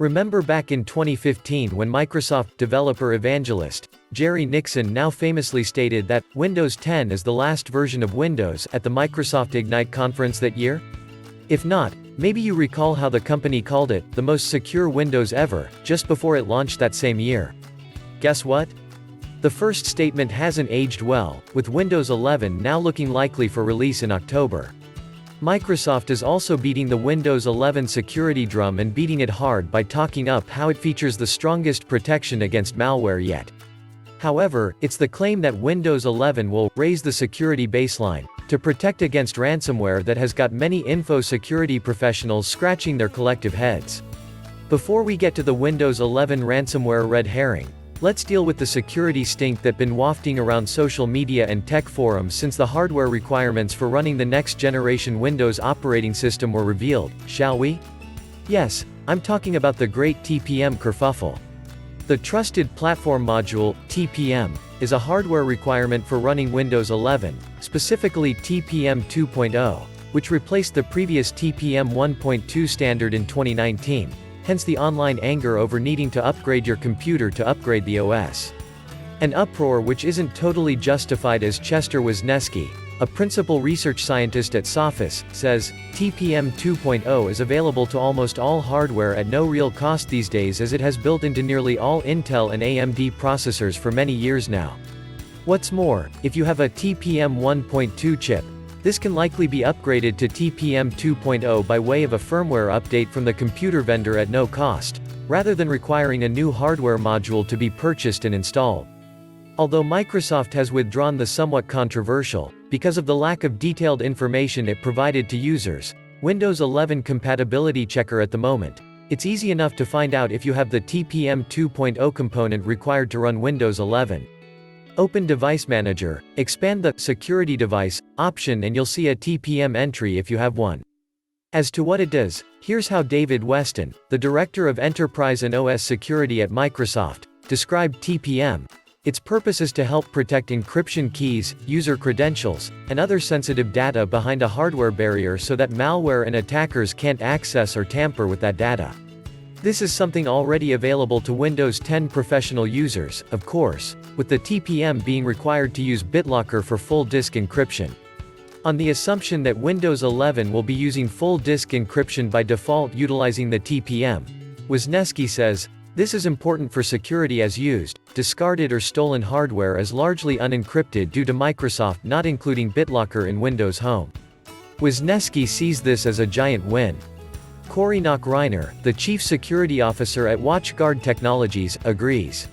Remember back in 2015 when Microsoft developer evangelist, Jerry Nixon now famously stated that Windows 10 is the last version of Windows at the Microsoft Ignite conference that year? If not, maybe you recall how the company called it the most secure Windows ever, just before it launched that same year. Guess what? The first statement hasn't aged well, with Windows 11 now looking likely for release in October. Microsoft is also beating the Windows 11 security drum and beating it hard by talking up how it features the strongest protection against malware yet. However, it's the claim that Windows 11 will raise the security baseline to protect against ransomware that has got many info security professionals scratching their collective heads. Before we get to the Windows 11 ransomware red herring, let's deal with the security stink that's been wafting around social media and tech forums since the hardware requirements for running the next generation Windows operating system were revealed, shall we? Yes, I'm talking about the great TPM kerfuffle. The Trusted Platform Module, TPM, is a hardware requirement for running Windows 11, specifically TPM 2.0, which replaced the previous TPM 1.2 standard in 2019. Hence the online anger over needing to upgrade your computer to upgrade the OS. An uproar which isn't totally justified, as Chester Wisniewski, a principal research scientist at Sophos, says, TPM 2.0 is available to almost all hardware at no real cost these days, as it has built into nearly all Intel and AMD processors for many years now. What's more, if you have a TPM 1.2 chip, this can likely be upgraded to TPM 2.0 by way of a firmware update from the computer vendor at no cost, rather than requiring a new hardware module to be purchased and installed. Although Microsoft has withdrawn the somewhat controversial, because of the lack of detailed information it provided to users, Windows 11 compatibility checker at the moment, it's easy enough to find out if you have the TPM 2.0 component required to run Windows 11. Open Device Manager, expand the Security Device option and you'll see a TPM entry if you have one. As to what it does, here's how David Weston, the Director of Enterprise and OS Security at Microsoft, described TPM. Its purpose is to help protect encryption keys, user credentials, and other sensitive data behind a hardware barrier so that malware and attackers can't access or tamper with that data. This is something already available to Windows 10 professional users, of course, with the TPM being required to use BitLocker for full disk encryption. On the assumption that Windows 11 will be using full disk encryption by default utilizing the TPM, Wisniewski says, this is important for security as used, discarded or stolen hardware is largely unencrypted due to Microsoft not including BitLocker in Windows Home. Wisniewski sees this as a giant win. Corey Knock-Reiner, the Chief Security Officer at WatchGuard Technologies, agrees.